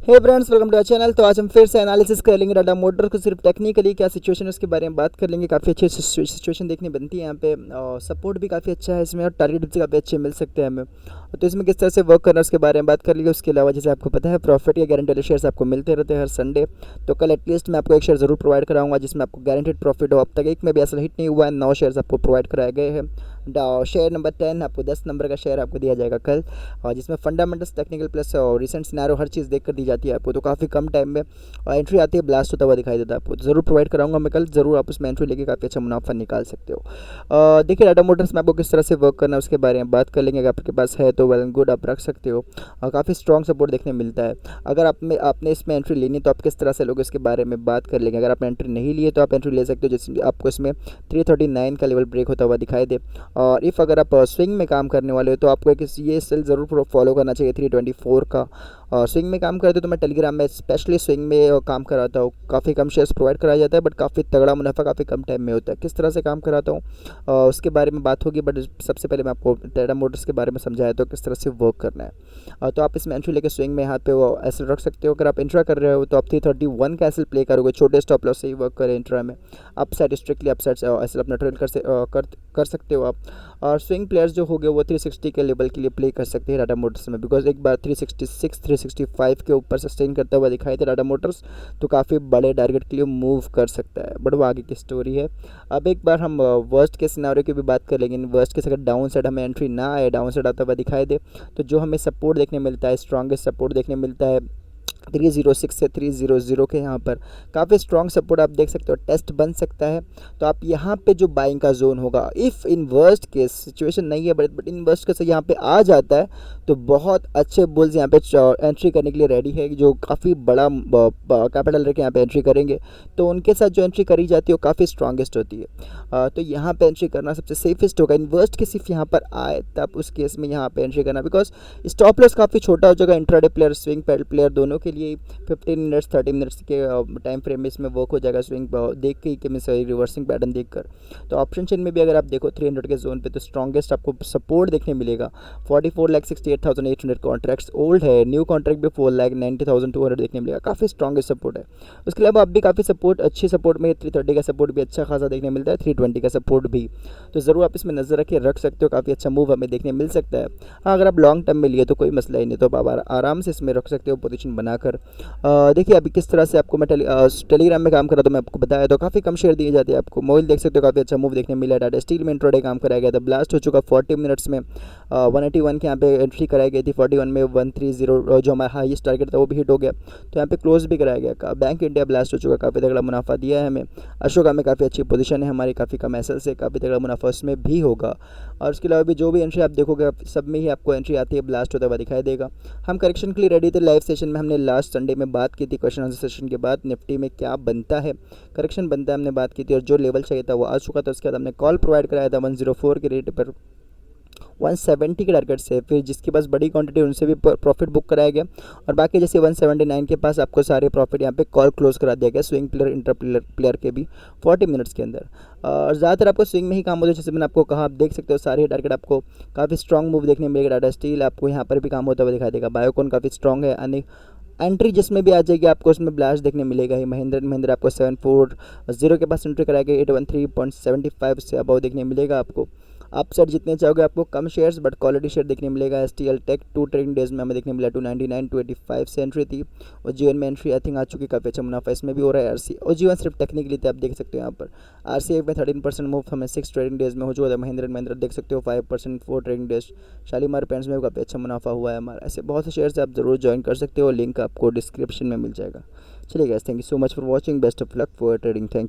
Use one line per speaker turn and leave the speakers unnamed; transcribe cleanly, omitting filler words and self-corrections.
Hey friends, welcome to our channel. तो आज हम फिर से एनालिसिस कर लेंगे टाटा मोटर को। सिर्फ टेक्निकली क्या सिचुएशन है उसके बारे में बात कर लेंगे। काफ़ी अच्छी सिचुएशन देखने बनती है यहाँ पे, और सपोर्ट भी काफ़ी अच्छा है इसमें, और टारगेट भी काफ़ी अच्छे मिल सकते हैं हमें। तो इसमें किस तरह से वर्क करना है उसके बारे में बात कर लेंगे। उसके अलावा जैसे आपको पता है, प्रॉफिट या गारंटी वाले शेयर्स आपको मिलते रहते हैं हर संडे। तो कल एटलीस्ट मैं आपको एक शेयर जरूर प्रोवाइड कराऊंगा जिसमें आपको गारंटेड प्रॉफिट हो। अब तक एक में भी ऐसा हिट नहीं हुआ है। 9 शेयर्स आपको प्रोवाइड कराए गए हैं। शेयर नंबर 10 आपको 10 नंबर का शेयर आपको दिया जाएगा कल, और जिसमें फंडामेंटल्स, टेक्निकल प्लस और रिसेंट सिनेरियो हर चीज़ देख कर दी जाती है आपको। तो काफ़ी कम टाइम में एंट्री आती है, ब्लास्ट होता हुआ दिखाई देता है आपको। तो ज़रूर प्रोवाइड कराऊंगा मैं कल, ज़रूर आप उसमें एंट्री लेके काफ़ी अच्छा मुनाफा निकाल सकते हो। देखिए, टाटा मोटर्स में आपको किस तरह से वर्क करना है उसके बारे में बात कर लेंगे। अगर आपके पास है तो वेल एंड गुड, आप रख सकते हो। काफ़ी स्ट्रॉन्ग सपोर्ट देखने मिलता है। अगर आपने इसमें एंट्री लेनी है तो आप किस तरह से लोगे इसके बारे में बात कर लेंगे। अगर आपने एंट्री नहीं ली है तो आप एंट्री ले सकते हो, जैसे आपको इसमें 339 का लेवल ब्रेक होता हुआ दिखाई दे। और इफ़ अगर आप स्विंग में काम करने वाले हो तो आपको एक ये सेल ज़रूर फॉलो करना चाहिए 324 का। और स्विंग में काम करते हो तो मैं टेलीग्राम में स्पेशली स्विंग में काम कराता हूँ। काफ़ी कम शेयर्स प्रोवाइड कराया जाता है, बट काफ़ी तगड़ा मुनाफा काफ़ी कम टाइम में होता है। किस तरह से काम कराता हूँ उसके बारे में बात होगी, बट सबसे पहले मैं आपको टाटा मोटर्स के बारे में समझाया तो किस तरह से वर्क करना है। तो आप इसमें एंट्री लेके स्विंग में यहाँ पे वो ऐसे रख सकते हो। अगर आप इंट्रा कर रहे हो तो आप 331 का एसल प्ले करोगे, छोटे स्टॉप लॉस से ही वर्क करें इंट्रा में। Up side strictly up side acyl अपना ट्रेड कर सकते हो आप। और स्विंग प्लेयर्स जो हो गए वो 360 के लेवल के लिए प्ले कर सकते हैं टाटा मोटर्स में, बिकॉज एक बार 366 365 के ऊपर सस्टेन करता हुआ दिखाई दे टाटा मोटर्स, तो काफ़ी बड़े टारगेट के लिए मूव कर सकता है। बट वो आगे की स्टोरी है। अब एक बार हम वर्स्ट के सिनारियो की भी बात कर लेंगे। वर्स्ट केस अगर डाउन साइड हमें एंट्री ना आए, डाउन साइड आता हुआ दिखाई दे, तो जो हमें सपोर्ट देखने मिलता है, स्ट्रॉन्गेस्ट सपोर्ट देखने मिलता है 306 से 300 के यहाँ पर काफ़ी स्ट्रॉन्ग सपोर्ट आप देख सकते हो, टेस्ट बन सकता है। तो आप यहाँ पे जो बाइंग का जोन होगा, if in worst case situation नहीं है, बट इन वर्स्ट केस यहाँ पे आ जाता है तो बहुत अच्छे बुल्स यहाँ पे एंट्री करने के लिए रेडी है, जो काफ़ी बड़ा कैपिटल रख के यहाँ पे एंट्री करेंगे। तो उनके साथ जो एंट्री करी जाती है वो काफ़ी स्ट्रॉन्गेस्ट होती है। तो यहाँ पे एंट्री करना सबसे सेफेस्ट होगा। इन वर्स्ट केस सिर्फ यहाँ पर आए तब उस केस में यहाँ पे एंट्री करना, बिकॉज स्टॉप लॉस काफ़ी छोटा हो जाएगा। इंट्राडे प्लेयर, स्विंग प्लेयर दोनों के लिए 15 मिनट्स 30 मिनट्स के टाइम फ्रेम में इसमें वर्क हो जाएगा, स्विंग देख के कि मैं रिवर्सिंग पैटर्न देख कर। तो ऑप्शन चेन में भी अगर आप देखो 300 के जोन पे तो स्ट्रॉन्गेस्ट आपको सपोर्ट देखने मिलेगा 44,68,800 कॉन्ट्रैक्ट्स ओल्ड है, न्यू कॉन्ट्रैक्ट भी 4,90,200 देखने मिलेगा। काफ़ी स्ट्रॉन्गेस्ट सपोर्ट है। उसके अलावा आप भी काफ़ी सपोर्ट, अच्छी सपोर्ट में 330 का सपोर्ट भी अच्छा खासा देखने मिलता है, 320 का सपोर्ट भी। तो ज़रूर आप इसमें नज़र रख सकते हो, काफ़ी अच्छा मूव हमें देखने मिल सकता है। हाँ, अगर आप लॉन्ग टर्म में लिए तो कोई मसला ही नहीं, तो आप आराम से इसमें रख सकते हो पोजीशन बनाकर। देखिए अभी किस तरह से आपको मैं टेलीग्राम में काम कर रहा था, मैं आपको बताया तो काफ़ी कम शेयर दिए जाते हैं आपको। मोबाइल देख सकते हो, काफ़ी अच्छा मूव देखने मिला। टाटा स्टील में इंट्राडे काम कराया गया था, ब्लास्ट हो चुका 40 मिनट्स में। 181 के यहाँ पे एंट्री कराई गई थी, 41 में 130 जो हमारा हाईएस्ट टारगेट था वो भी हिट हो गया, तो यहाँ पे क्लोज भी कराया गया। बैंक इंडिया ब्लास्ट हो चुका, काफ़ी तगड़ा मुनाफा दिया है हमें। अशोका में काफ़ी अच्छी पोजीशन है हमारी, काफ़ी कम एसल से काफ़ी तगड़ा मुनाफा उसमें भी होगा। और उसके अलावा भी जो भी एंट्री आप देखोगे सब में ही आपको एंट्री आती है, ब्लास्ट होता हुआ दिखाई देगा। हम करेक्शन के लिए रेडी थे। लाइव सेशन में हमने लास्ट संडे में बात की थी, क्वेश्चन आंसर सेशन के बाद निफ्टी में क्या बनता है, करेक्शन बनता है, हमने बात की थी। और जो लेवल चाहिए था वो आ चुका था। उसके बाद हमने कॉल प्रोवाइड कराया था 104 के रेट पर 170 के टारगेट से। फिर जिसके पास बड़ी क्वांटिटी उनसे भी प्रॉफिट बुक कराया गया, और बाकी जैसे 179 के पास आपको सारे प्रॉफिट यहाँ पे कॉल क्लोज करा दिया गया, स्विंग प्लेयर, इंटर प्लेयर के भी 40 मिनट्स के अंदर। और ज़्यादातर आपको स्विंग में ही काम होता है, जैसे मैंने आपको कहा। आप देख सकते हो सारे टारगेट आपको काफ़ी स्ट्रॉन्ग मूव देखने मिलेगा। टाटा स्टील आपको यहाँ पर भी काम होता हुआ दिखाई देगा, बायोकॉन काफ़ी स्ट्रॉन्ग है। एंट्री जिसमें भी आ जाएगी आपको उसमें ब्लास्ट देखने मिलेगा ही। महिंद्रा आपको 740 के पास एंट्री कराएगा, 813.75 से अबाव देखने मिलेगा आपको। आप सेट जितने चाहोगे आपको कम शेयर्स बट क्वालिटी शेयर देखने मिलेगा। STL टेक 2 ट्रेडिंग डेज में हमें देखने मिला 299 285 से एंट्री थी। और जीवन में एंट्री आई थिंक आ चुकी, काफ़ी अच्छा मुनाफा इसमें भी हो रहा है। RC और जीवन सिर्फ टेक्निकली थे, आप देख सकते हो यहाँ पर। RCA में 13% मूव हमें 6 ट्रेडिंग डेज में हो चुका था। महिंद्रा देख सकते हो 5% 4 ट्रेडिंग डेज। शालीमार पेंट्स में काफ़ी अच्छा मुनाफा हुआ है हमारा। ऐसे बहुत से शेयर्स आप जरूर ज्वाइन कर सकते हो, लिंक आपको डिस्क्रिप्शन में मिल जाएगा। चलिए guys, thank you so much for watching, best of luck for trading, thank you.